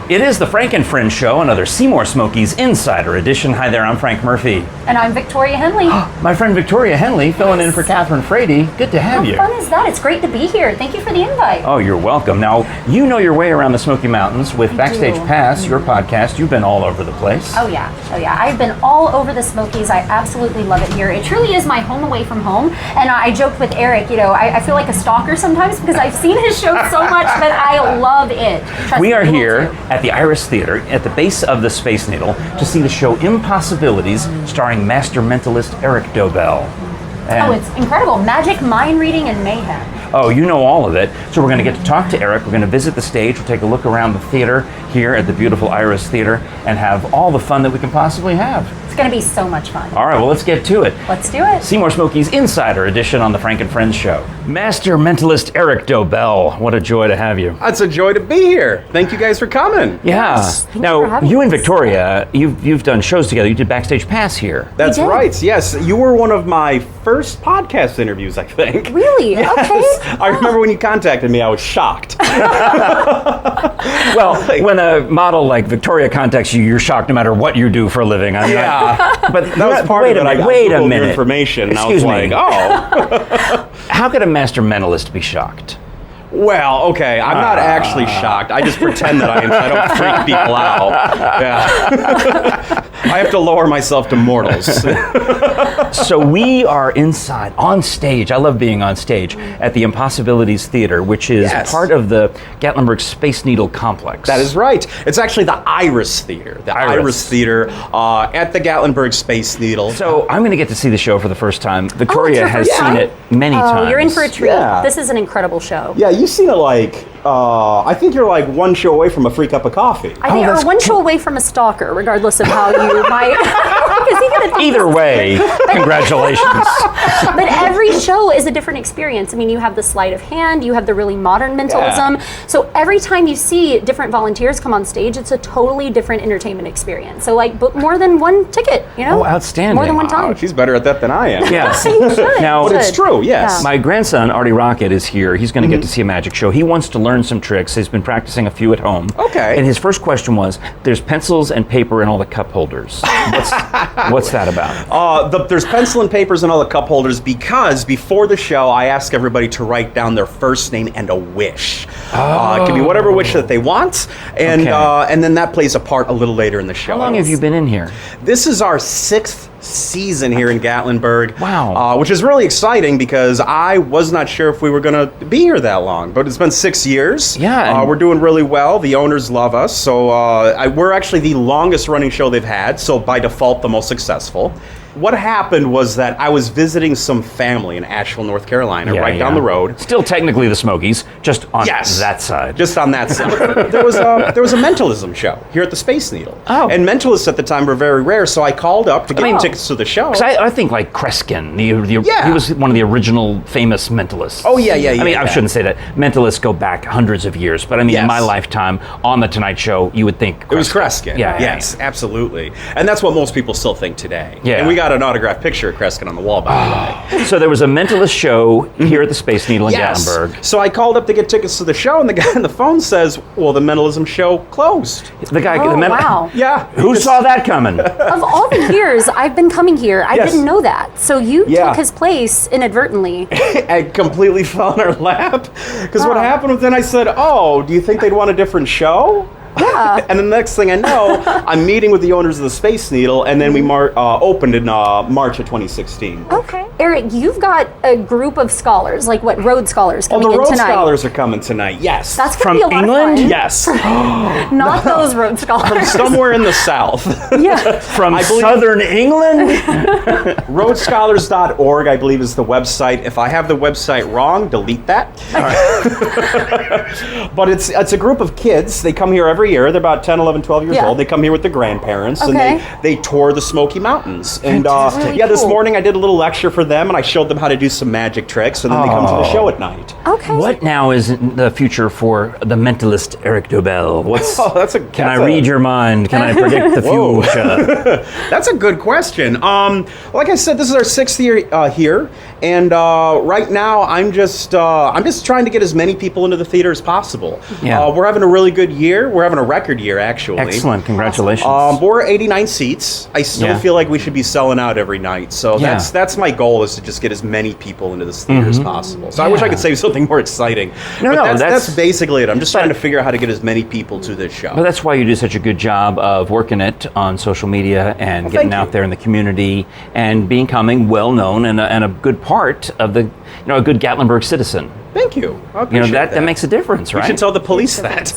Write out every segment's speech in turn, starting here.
It is the Frank and Friends Show, another Seymour Smokies Insider Edition. Hi there, I'm Frank Murphy. And I'm Victoria Henley. My friend Victoria Henley, filling in for Catherine Frady. Good to have you. How fun is that? It's great to be here. Thank you for the invite. Oh, you're welcome. Now, you know your way around the Smoky Mountains with Backstage Pass, your podcast. You've been all over the place. Oh yeah. I've been all over the Smokies. I absolutely love it here. It truly is my home away from home. And I joked with Eric, I feel like a stalker sometimes because I've seen his show so much that I love it. Trust we me, are you will here too. at the Iris Theater at the base of the Space Needle to see the show Impossibilities starring master mentalist Eric Dobell. Oh, it's incredible. Magic, mind reading, and mayhem. Oh, you know all of it. So we're going to get to talk to Eric. We're going to visit the stage. We'll take a look around the theater here at the beautiful Iris Theater and have all the fun that we can possibly have. It's going to be so much fun. All right, well, let's get to it. Let's do it. Seymour Smokies Insider Edition on the Frank and Friends Show. Master mentalist Eric Dobell. What a joy to have you. It's a joy to be here. Thank you guys for coming. Yeah. Yes, thank you for Now, having you and us. Victoria, you've done shows together. You did Backstage Pass here. That's We did. right. Yes, you were one of my first podcast interviews, I think. Really? Yes. Okay. I remember when you contacted me, I was shocked. Well, when a model like Victoria contacts you, you're shocked no matter what you do for a living. But That was part wait of it. a minute. I Wait a Googled your minute. information, and Excuse I was me. like, oh. How could a master mentalist be shocked? Well, okay, I'm not actually shocked. I just pretend that I am. I don't freak people out. Yeah. I have to lower myself to mortals. So we are inside, on stage. I love being on stage at the Impossibilities Theater, which is Yes. part of the Gatlinburg Space Needle complex. That is right. It's actually the Iris Theater. The Iris. Iris Theater at the Gatlinburg Space Needle. So I'm going to get to see the show for the first time. Victoria your has first seen time? it many times. Oh, you're in for a treat. Yeah. This is an incredible show. Yeah, you've seen it like, I think you're like one show away from a free cup of coffee. I think that's we're one show away from a stalker, regardless of how you might. Is he gonna take Either this? way, congratulations. But every show is a different experience. I mean, you have the sleight of hand, you have the really modern mentalism. So every time you see different volunteers come on stage, it's a totally different entertainment experience. So like, book more than one ticket, you know? Oh, outstanding. More than one Oh, time. she's better at that than I am. Yes. You should. Now, You But it's should. true, yes. My grandson, Artie Rocket, is here. He's going to get to see a magic show. He wants to learn some tricks. He's been practicing a few at home. Okay. And his first question was, there's pencils and paper in all the cup holders. What's that about? There's pencil and papers in all the cup holders because before the show, I ask everybody to write down their first name and a wish. It can be whatever wish that they want, and Okay. and then that plays a part a little later in the show. How long have you been in here? This is our 6th season here in Gatlinburg. Wow. Which is really exciting because I was not sure if we were going to be here that long, but it's been 6 years. Yeah, and- we're doing really well. The owners love us, so we're actually the longest running show they've had, so by default, the most successful. What happened was that I was visiting some family in Asheville, North Carolina, Yeah, right down yeah. the road. Still technically the Smokies, just on Yes. that side. Just on that side. there was a mentalism show here at the Space Needle. Oh. And mentalists at the time were very rare, so I called up to get tickets to the show. 'Cause I think like Kreskin, Yeah. he was one of the original famous mentalists. Oh, yeah. I mean, I yeah. shouldn't say that. Mentalists go back hundreds of years, but I mean, in Yes. my lifetime on The Tonight Show, you would think It was Kreskin. Yeah, yeah, Yes, absolutely. And that's what most people still think today. Yeah. And we got an autographed picture of Kreskin on the wall, by the way. So there was a mentalist show here at the Space Needle in Yes. Gatlinburg. So I called up to get tickets to the show, and the guy on the phone says, well, the mentalism show closed. The guy, Oh, wow. Yeah. Who saw that coming? Of all the years I've been coming here, I Yes. didn't know that. So you Yeah. took his place inadvertently. I completely fell in our lap. Because what Oh. happened was then I said, oh, do you think they'd want a different show? Yeah. And the next thing I know, I'm meeting with the owners of the Space Needle, and then we opened in March of 2016. Okay. Eric, you've got a group of scholars, like what, Rhodes Scholars Oh, coming the in Rhodes tonight. Scholars are coming tonight, yes. That's From going to be a lot England? of fun. Yes. Not those Rhodes Scholars. Somewhere in the South. Yeah. From I believe- Southern England? RhodesScholars.org, I believe, is the website. If I have the website wrong, delete that. But it's a group of kids. They come here every year. They're about 10, 11, 12 years Yeah. old. They come here with their grandparents, Okay. and they tour the Smoky Mountains. And Really this cool. morning I did a little lecture for them, and I showed them how to do some magic tricks, and then they come to the show at night. Okay. What now is the future for the mentalist Eric Dobell? What's Oh, that's a. Can I read your mind? Can I predict the Whoa. future? That's a good question. Like I said, this is our 6th year here, and right now I'm just trying to get as many people into the theater as possible. Yeah. We're having a really good year. We're having a record year, actually. Excellent. Congratulations. We're 89 seats. I still feel like we should be selling out every night. So that's my goal, is to just get as many people into this theater as possible. So I wish I could say something more exciting. That's basically it. I'm just trying to figure out how to get as many people to this show. But that's why you do such a good job of working it on social media and getting out there in the community and becoming well known and a good part of the, a good Gatlinburg citizen. Thank you. I appreciate that makes a difference, right? You should tell the police that.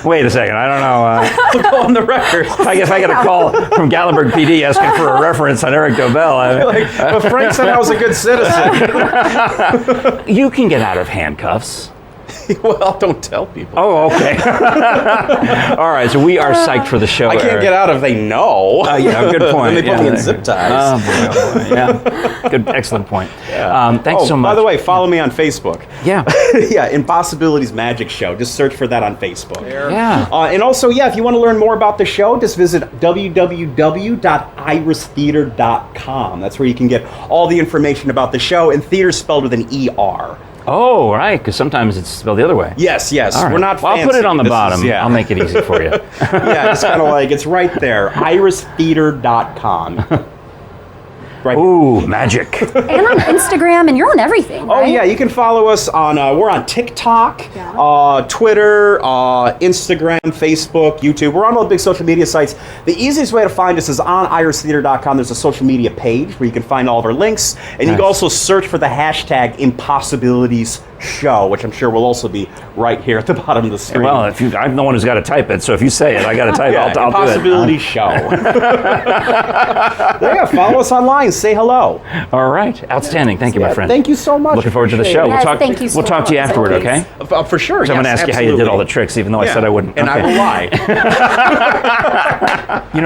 Wait a second, I don't know. We'll go on the record. I guess I got a call from Gatlinburg PD asking for a reference on Eric Dobell. But Frank said I was a good citizen. You can get out of handcuffs. Well, don't tell people. Oh, okay. All right, so we are psyched for the show. I can't get out if they know. Yeah, good point. Then they put me in zip ties. Oh, boy. Yeah, good, excellent point. Yeah. Thanks so much. By the way, follow me on Facebook. Yeah. Yeah, Impossibilities Magic Show. Just search for that on Facebook. Yeah. And also, if you want to learn more about the show, just visit www.iristheater.com. That's where you can get all the information about the show, and theater spelled with an E-R. Oh, right, because sometimes it's spelled the other way. Yes. Right. We're not fancy. Well, I'll put it on the bottom. I'll make it easy for you. Yeah, it's kind of like, it's right there. iristheater.com. Right. Ooh, magic. And on Instagram, and you're on everything, right? Oh, yeah, you can follow us on, we're on TikTok, Twitter, Instagram, Facebook, YouTube. We're on all the big social media sites. The easiest way to find us is on iristheater.com. There's a social media page where you can find all of our links, and you can also search for the hashtag Impossibilities Show, which I'm sure will also be right here at the bottom of the screen. Well, I'm the one who's got to type it, so if you say it, I got to type it. I'll do it. Impossibilities Show. Follow us online. Say hello. All right. Outstanding. Thank you, my friend. Thank you so much. Looking forward to the show. Yes, we'll talk to you afterward, okay? For sure. I'm going to ask you how you did all the tricks, even though I said I wouldn't. And I will lie.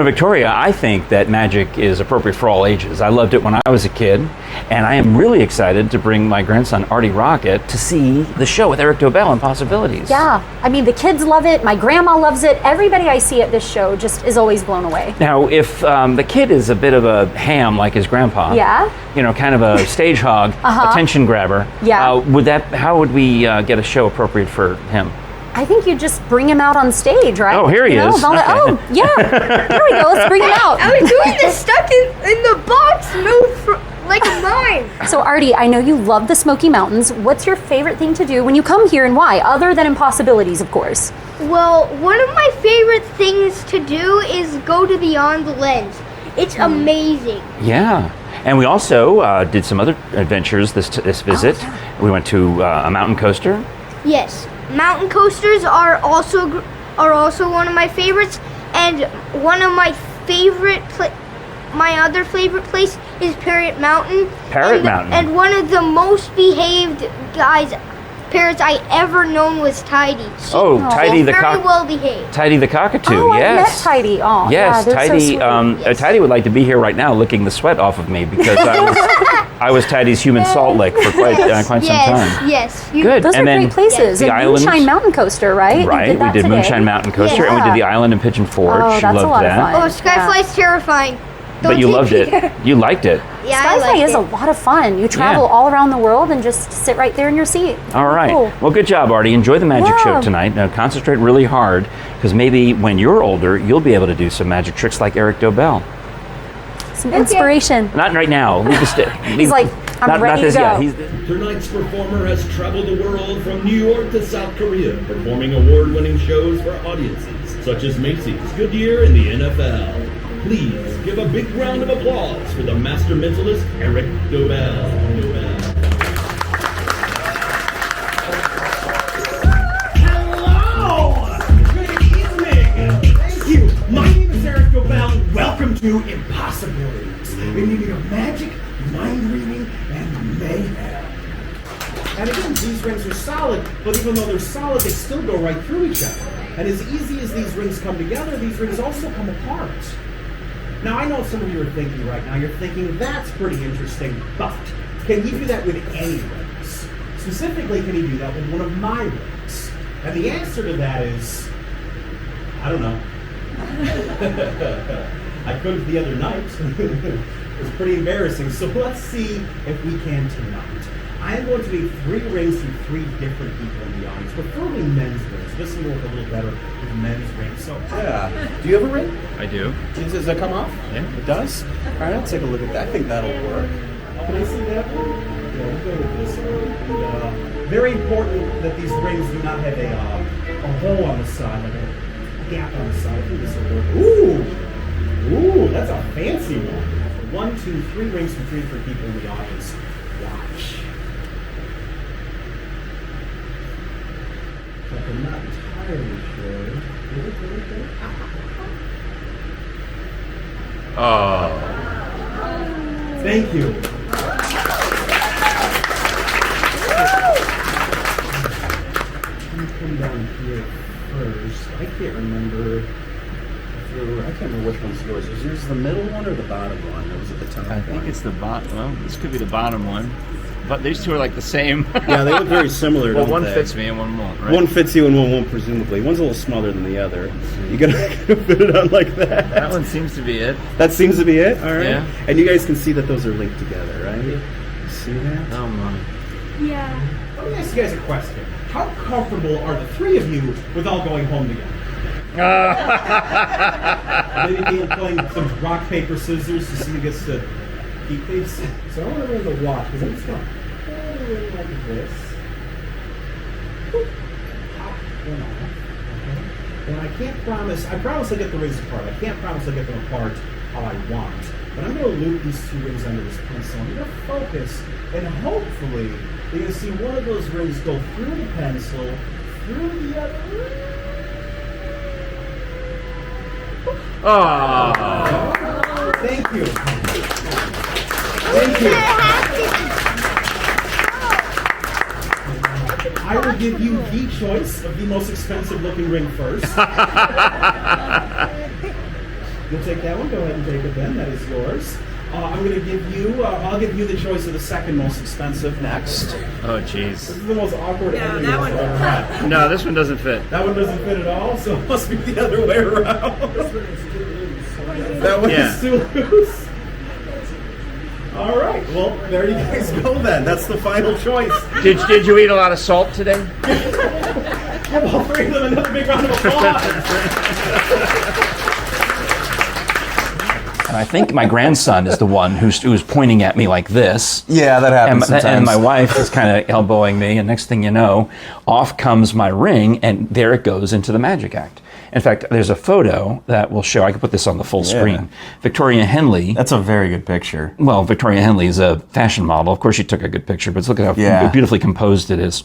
Victoria, I think that magic is appropriate for all ages. I loved it when I was a kid, and I am really excited to bring my grandson, Artie Rocket, to see the show with Eric Dobell and Impossibilities. Yeah. I mean, the kids love it. My grandma loves it. Everybody I see at this show just is always blown away. Now, if the kid is a bit of a ham like his grandpa, kind of a stage hog, attention grabber, how would we get a show appropriate for him? I think you just bring him out on stage, right? Oh, here he is. Okay. Oh, yeah. Here we go. Let's bring him out. I was doing this stuck in the box, like a mime. So, Artie, I know you love the Smoky Mountains. What's your favorite thing to do when you come here, and why? Other than Impossibilities, of course. Well, one of my favorite things to do is go to Beyond the Lens. It's amazing. Yeah. And we also did some other adventures this visit. We went to a mountain coaster. Yes. Mountain coasters are also one of my favorites, and one of my my other favorite place is Parrot Mountain. Mountain. And one of the most behaved parrots I ever known was Tidy. Tidy the very well behaved. Tidy the cockatoo. Oh, yes. I met Tidy. Oh, yes, yeah, Tidy. So yes. Tidy would like to be here right now, licking the sweat off of me because I was Tidy's human salt lick for quite some time. Yes. Good. Those and are great places. The And island, Moonshine Mountain Coaster, right? Right. We did Moonshine Mountain Coaster, and we did the island in Pigeon Forge. Oh, she that's loved a lot that. of fun. Oh, Skyfly's terrifying. But you loved it. You liked it. Yeah, Skyfly is a lot of fun. You travel all around the world and just sit right there in your seat. All right. Cool. Well, good job, Artie. Enjoy the magic show tonight. Now, concentrate really hard, because maybe when you're older, you'll be able to do some magic tricks like Eric Dobell. Some inspiration. Not right now. He's like, I'm ready to go. Tonight's performer has traveled the world from New York to South Korea, performing award-winning shows for audiences such as Macy's, Goodyear, and the NFL. Please give a big round of applause for the master mentalist, Eric Dobell. Hello! Good evening! Thank you! My name is Eric Dobell. Welcome to Impossibilities. A meaning of magic, mind reading, and mayhem. And again, these rings are solid, but even though they're solid, they still go right through each other. And as easy as these rings come together, these rings also come apart. Now, I know some of you are thinking right now, you're thinking, that's pretty interesting, but can he do that with any rings? Specifically, can he do that with one of my rings? And the answer to that is, I don't know. I couldn't the other night. It was pretty embarrassing, so let's see if we can tonight. I am going to need 3 rings from 3 different people in the audience, preferably men's rings. This will work a little better with men's rings. So, yeah. Do you have a ring? I do. Does that come off? Yeah. It does? All right, I'll take a look at that. I think that'll work. Can I see that one? Yeah, we'll go with this one. And, very important that these rings do not have a hole on the side, like a gap on the side. I think this will work. Ooh, that's a fancy one. 1, 2, 3 rings from 3 different people in the audience. Watch. But I'm not entirely sure. Oh. Thank you. Let me come down here first. I can't remember. I can't remember which one's yours. Is yours the middle one or the bottom one? Or was it the top one? I think it's the bottom. Well, this could be the bottom one. But these two are like the same. Yeah, they look very similar. Well, don't one they? fits me and one won't, right? One fits you and one won't, presumably. One's a little smaller than the other. You gotta fit it on like that. That one seems to be it. That seems to be it. All right. Yeah. And you guys can see that those are linked together, right? You see that? Oh my. Yeah. Let me ask you guys a question. How comfortable are the 3 of you with all going home together? Maybe playing some rock, paper, scissors to see who gets to keep these. So I want to bring the watch because I'm just going to pull it like this. Pop one off. Okay. And I can't promise. I promise I'll get the rings apart. I can't promise I'll get them apart how I want. But I'm going to loop these 2 rings under this pencil. I'm going to focus, and hopefully you're going to see one of those rings go through the pencil, through the other. Oh. Thank you. Thank you. I will give you the choice of the most expensive looking ring first. You'll take that one. Go ahead and take it then. That is yours. I'm going to give you, I'll give you the choice of the second most expensive next. Oh, jeez. This is the most awkward ending that one I've ever had. No, this one doesn't fit. That one doesn't fit at all, so it must be the other way around. That one Yeah. is too loose. All right, well, there you guys go then. That's the final choice. Did you eat a lot of salt today? Give all 3 of them another big round of applause. And I think my grandson is the one who's pointing at me like this. Yeah, that happens sometimes. And my wife is kind of elbowing me, and next thing you know, off comes my ring, and there it goes into the magic act. In fact, there's a photo that will show, I can put this on the full screen. Victoria Henley. That's a very good picture. Well, Victoria Henley is a fashion model. Of course, she took a good picture, but look at how beautifully composed it is.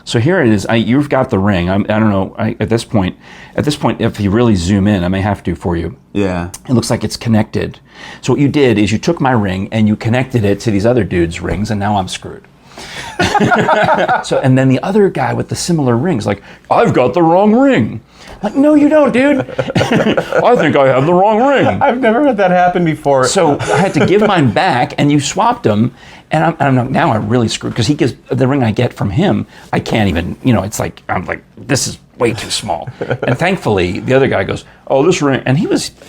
So here it is. You've got the ring. I don't know. At this point, if you really zoom in, I may have to for you. Yeah. It looks like it's connected. So what you did is you took my ring and you connected it to these other dudes' rings, and now I'm screwed. And then the other guy with the similar rings, like, I've got the wrong ring. Like, no, you don't, dude. I think I have the wrong ring. I've never had that happen before. So I had to give mine back, and you swapped them, and now I'm really screwed because he gives the ring I get from him. I can't even, it's like I'm like, this is way too small. And thankfully, the other guy goes, "Oh, this ring," and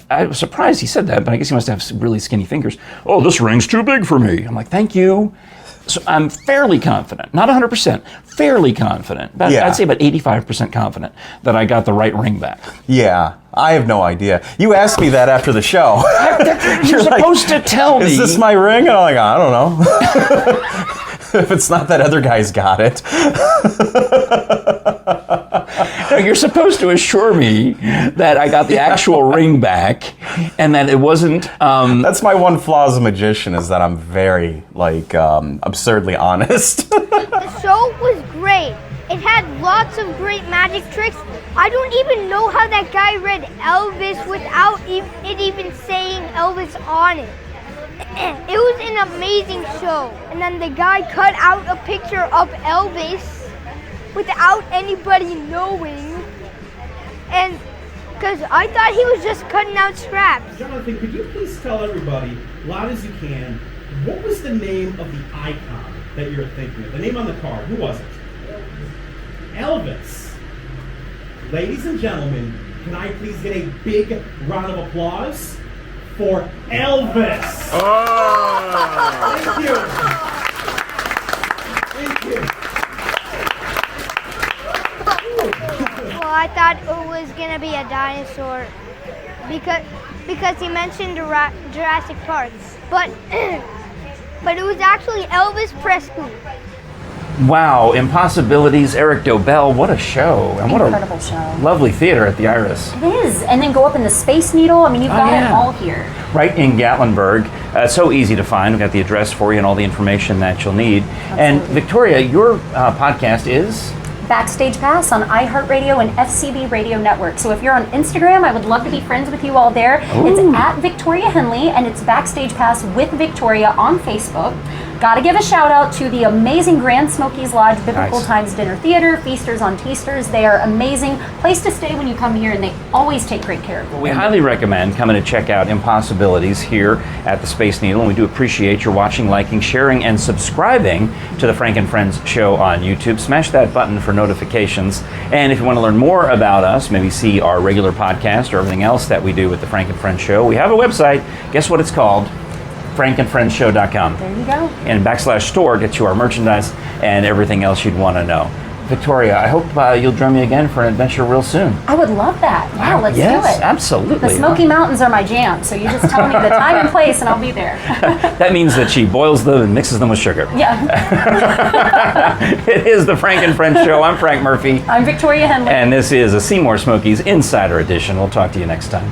I was surprised he said that, but I guess he must have really skinny fingers. "Oh, this ring's too big for me." I'm like, "Thank you." So I'm fairly confident, not 100%, fairly confident, but I'd say about 85% confident that I got the right ring back. Yeah, I have no idea. You asked me that after the show. You're supposed to tell me. Is this my ring? And I'm like, I don't know. If it's not that other guy's got it. No, you're supposed to assure me that I got the actual ring back and that it wasn't... That's my one flaw as a magician, is that I'm very, absurdly honest. The show was great. It had lots of great magic tricks. I don't even know how that guy read Elvis without it even saying Elvis on it. It was an amazing show. And then the guy cut out a picture of Elvis without anybody knowing. And because I thought he was just cutting out scraps. Jonathan, could you please tell everybody, loud as you can, what was the name of the icon that you're thinking of? The name on the card, who was it? Elvis. Ladies and gentlemen, can I please get a big round of applause for Elvis? Oh. Thank you. I thought it was gonna be a dinosaur because he mentioned Jurassic Park, but but it was actually Elvis Presley. Wow, Impossibilities, Eric Dobell, what a show. And what Incredible a show. lovely theater at the Iris. It is. And then go up in the Space Needle. I mean, you've got it all here. Right in Gatlinburg. So easy to find. We've got the address for you and all the information that you'll need. And Victoria, your podcast is? Backstage Pass on iHeartRadio and FCB Radio Network. So if you're on Instagram, I would love to be friends with you all there. Ooh. It's at Victoria Henley, and it's Backstage Pass with Victoria on Facebook. Got to give a shout out to the amazing Grand Smokies Lodge Biblical Nice. Times Dinner Theater, Feasters on Teasters. They are amazing place to stay when you come here, and they always take great care of you. We highly recommend coming to check out Impossibilities here at the Space Needle, and we do appreciate your watching, liking, sharing, and subscribing to the Frank and Friends show on YouTube. Smash that button for notifications. And if you want to learn more about us, maybe see our regular podcast or everything else that we do with the Frank and Friends show, we have a website. Guess what it's called? frankandfriendshow.com. There you go. And /store gets you our merchandise and everything else you'd want to know. Victoria, I hope you'll join me again for an adventure real soon. I would love that. Wow, let's yes, do it. Absolutely. The Smoky Mountains are my jam, so you just tell me the time and place and I'll be there. That means that she boils them and mixes them with sugar. Yeah. It is the Frank and Friends show. I'm Frank Murphy. I'm Victoria Henley. And this is a Seymour Smokies Insider Edition. We'll talk to you next time.